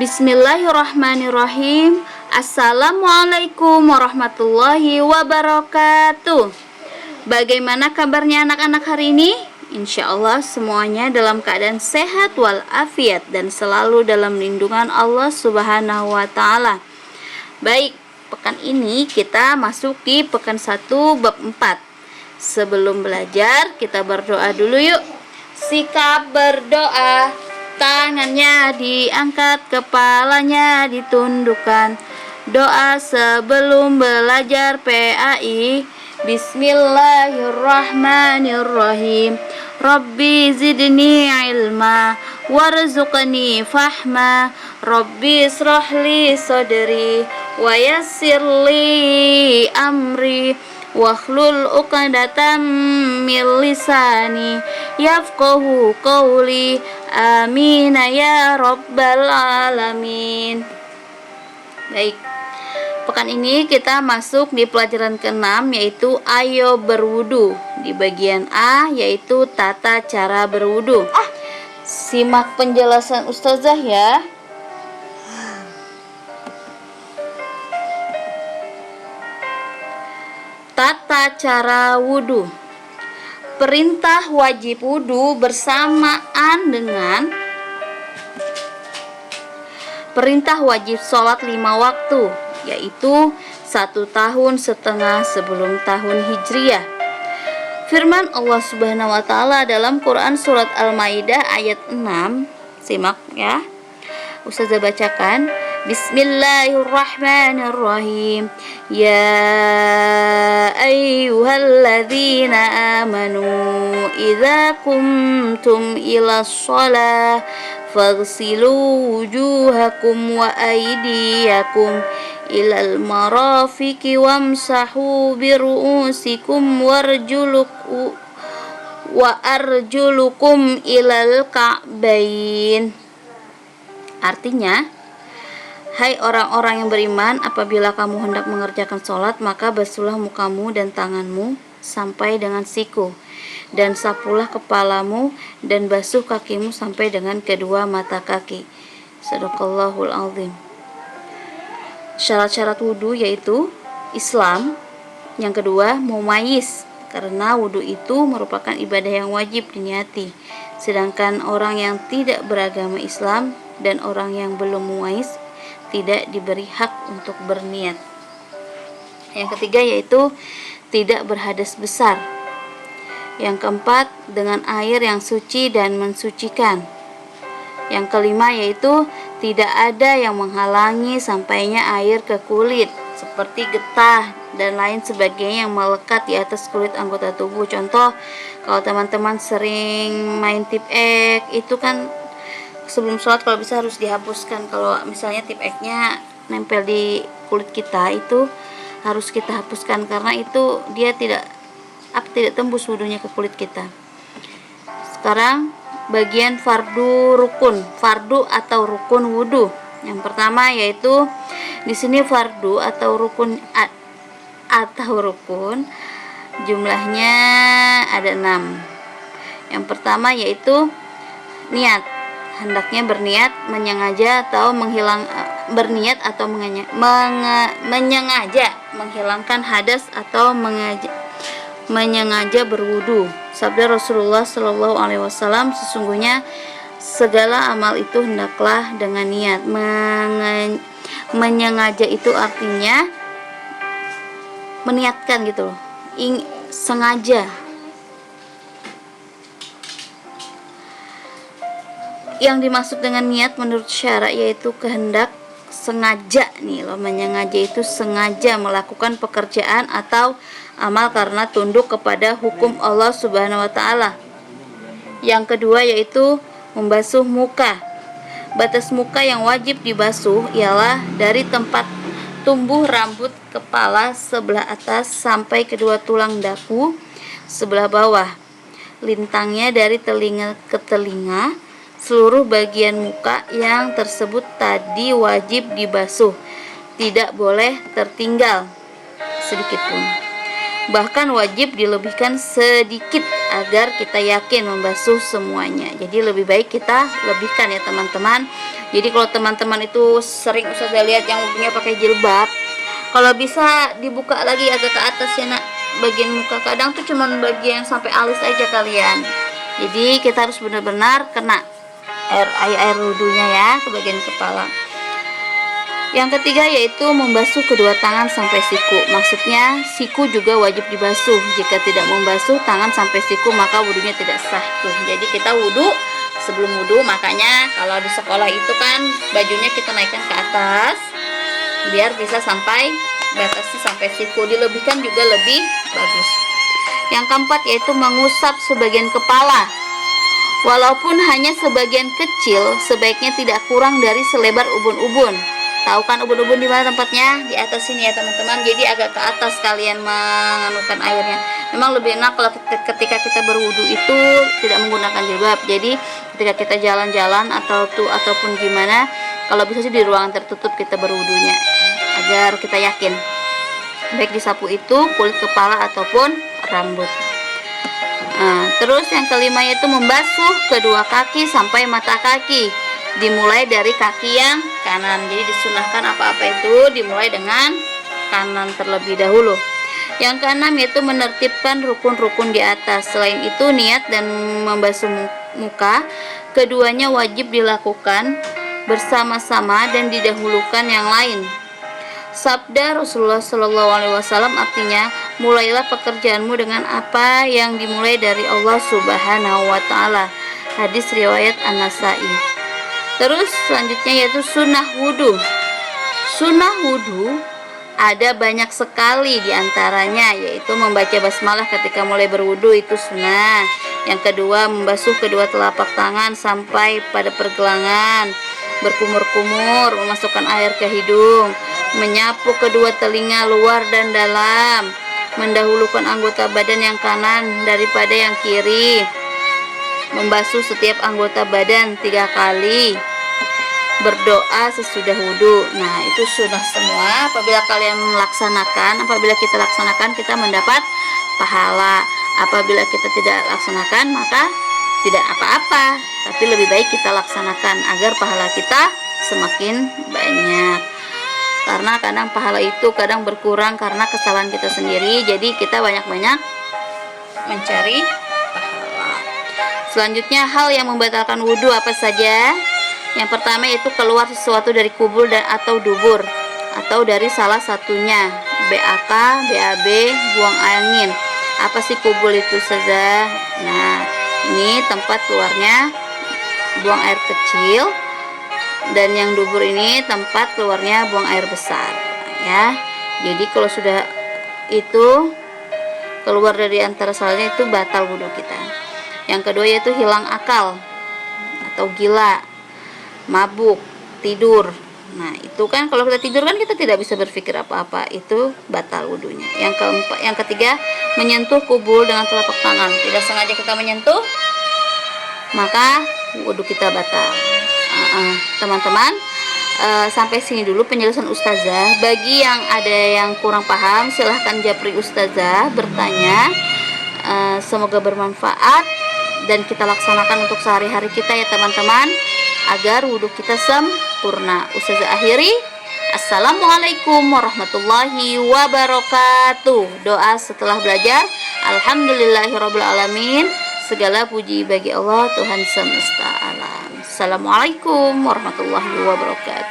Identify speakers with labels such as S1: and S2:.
S1: Bismillahirrahmanirrahim. Assalamualaikum warahmatullahi wabarakatuh. Bagaimana kabarnya anak-anak hari ini? Insya Allah semuanya dalam keadaan sehat walafiat dan selalu dalam lindungan Allah Subhanahu wa Ta'ala. Baik, pekan ini kita masuk di pekan 1 bab 4. Sebelum belajar, kita berdoa dulu yuk. Sikap berdoa, tangannya diangkat, kepalanya ditundukkan. Doa sebelum belajar PAI. Bismillahirrahmanirrahim. Rabbi zidni ilma warzuqni fahma. Rabbi israhli sadri wa yassirli amri wakhlul uqdatam min lisani yafqahu qawli. Amin ya rabbal alamin. Baik, pekan ini kita masuk di pelajaran ke-6, yaitu ayo berwudu. Di bagian A yaitu tata cara berwudu. Simak penjelasan ustazah ya. Tata cara wudu. Perintah wajib wudu bersamaan dengan perintah wajib sholat 5 waktu, yaitu 1,5 tahun sebelum tahun Hijriah. Firman Allah Subhanahu wa Ta'ala dalam Quran surat Al-Maidah ayat 6. Simak ya. Ustazah bacakan. Bismillahirrahmanirrahim. Ya ayyuhalladzina amanu idza kumtum ila shalah faghsilu wujuhakum wa aydiyakum ilal marafiqi wamsahu biru'usikum warjulukum ilal ka'bain. Artinya, hai orang-orang yang beriman, apabila kamu hendak mengerjakan sholat, maka basuhlah mukamu dan tanganmu sampai dengan siku, dan sapulah kepalamu dan basuh kakimu sampai dengan kedua mata kaki. Shadaqallahul azim. Syarat-syarat wudu yaitu Islam. Yang kedua, mumayyiz, karena wudu itu merupakan ibadah yang wajib diniati. Sedangkan orang yang tidak beragama Islam dan orang yang belum mumayyiz tidak diberi hak untuk berniat. Yang ketiga yaitu tidak berhadas besar. Yang keempat, dengan air yang suci dan mensucikan. Yang kelima yaitu tidak ada yang menghalangi sampainya air ke kulit, seperti getah dan lain sebagainya yang melekat di atas kulit anggota tubuh. Contoh, kalau teman-teman sering main tip-ek, itu kan sebelum sholat kalau bisa harus dihapuskan. Kalau misalnya tip-eknya nempel di kulit kita, itu harus kita hapuskan, karena itu dia tidak tembus wudunya ke kulit kita. Sekarang bagian fardu rukun, fardu atau rukun wudu. Yang pertama yaitu di sini fardu atau rukun jumlahnya ada 6. Yang pertama yaitu niat. Hendaknya berniat menyengaja atau menyengaja menghilangkan hadas atau menyengaja berwudu. Sabda Rasulullah Shallallahu Alaihi Wasallam, sesungguhnya segala amal itu hendaklah dengan niat. Menyengaja itu artinya meniatkan gitu loh, sengaja. Yang dimaksud dengan niat menurut syara yaitu kehendak, sengaja nih loh. Menyengaja itu sengaja melakukan pekerjaan atau amal karena tunduk kepada hukum Allah Subhanahu wa Ta'ala. Yang kedua yaitu membasuh muka. Batas muka yang wajib dibasuh ialah dari tempat tumbuh rambut kepala sebelah atas sampai kedua tulang dagu sebelah bawah. Lintangnya dari telinga ke telinga. Seluruh bagian muka yang tersebut tadi wajib dibasuh, tidak boleh tertinggal sedikit pun. Bahkan wajib dilebihkan sedikit agar kita yakin membasuh semuanya. Jadi lebih baik kita lebihkan ya teman-teman. Jadi kalau teman-teman itu sering Ustazah lihat yang wudunya pakai jilbab, kalau bisa dibuka lagi agak ke atas ya nak, bagian muka. Kadang tuh cuman bagian sampai alis aja kalian. Jadi kita harus benar-benar kena air wudunya ya ke bagian kepala. Yang ketiga yaitu membasuh kedua tangan sampai siku. Maksudnya siku juga wajib dibasuh. Jika tidak membasuh tangan sampai siku maka wudunya tidak sah tuh. Jadi kita wudu, sebelum wudu makanya kalau di sekolah itu kan bajunya kita naikkan ke atas biar bisa sampai batasnya sampai siku. Dilebihkan juga lebih bagus. Yang keempat yaitu mengusap sebagian kepala. Walaupun hanya sebagian kecil, sebaiknya tidak kurang dari selebar ubun-ubun. Tahu kan ubun-ubun di mana tempatnya? Di atas sini ya teman-teman. Jadi agak ke atas kalian menganukan airnya. Memang lebih enak kalau ketika kita berwudu itu tidak menggunakan jilbab. Jadi ketika kita jalan-jalan ataupun gimana, kalau bisa sih di ruangan tertutup kita berwudunya agar kita yakin. Baik disapu itu kulit kepala ataupun rambut. Nah, terus yang kelima yaitu membasuh kedua kaki sampai mata kaki. Dimulai dari kaki yang kanan. Jadi disunahkan apa-apa itu dimulai dengan kanan terlebih dahulu. Yang keenam yaitu menertibkan rukun-rukun di atas. Selain itu niat dan membasuh muka keduanya wajib dilakukan bersama-sama dan didahulukan yang lain. Sabda Rasulullah SAW artinya, mulailah pekerjaanmu dengan apa yang dimulai dari Allah Subhanahu wa Ta'ala. Hadis riwayat An-Nasai. Terus selanjutnya yaitu sunnah wudhu. Sunnah wudhu ada banyak sekali diantaranya, yaitu membaca basmalah ketika mulai berwudhu itu sunnah. Yang kedua membasuh kedua telapak tangan sampai pada pergelangan, berkumur-kumur, memasukkan air ke hidung, menyapu kedua telinga luar dan dalam, mendahulukan anggota badan yang kanan daripada yang kiri, membasuh setiap anggota badan 3 kali, berdoa sesudah wudhu. Nah itu sunnah semua. Apabila kita laksanakan kita mendapat pahala. Apabila kita tidak laksanakan maka tidak apa-apa, tapi lebih baik kita laksanakan agar pahala kita semakin banyak. Karena kadang pahala itu kadang berkurang karena kesalahan kita sendiri. Jadi kita banyak-banyak mencari pahala. Selanjutnya hal yang membatalkan wudhu apa saja? Yang pertama yaitu keluar sesuatu dari kubul atau dubur, atau dari salah satunya. BAK, BAB, buang angin. Apa sih kubul itu saja? Nah ini tempat keluarnya buang air kecil, dan yang dubur ini tempat keluarnya buang air besar ya. Jadi kalau sudah itu keluar dari antara salahnya itu batal wudhu kita. Yang kedua yaitu hilang akal atau gila, mabuk, tidur. Nah itu kan kalau kita tidur kan kita tidak bisa berpikir apa-apa, itu batal wudhunya. Yang ketiga menyentuh kubul dengan telapak tangan. Tidak sengaja kita menyentuh maka wudhu kita batal. Teman-teman, sampai sini dulu penjelasan Ustazah. Bagi yang ada yang kurang paham silahkan japri Ustazah, bertanya. Semoga bermanfaat dan kita laksanakan untuk sehari-hari kita ya teman-teman, agar wudhu kita sempurna. Ustazah akhiri, assalamualaikum warahmatullahi wabarakatuh. Doa setelah belajar, alhamdulillahirabbil alamin. Segala puji bagi Allah Tuhan semesta alam. Assalamualaikum warahmatullahi wabarakatuh.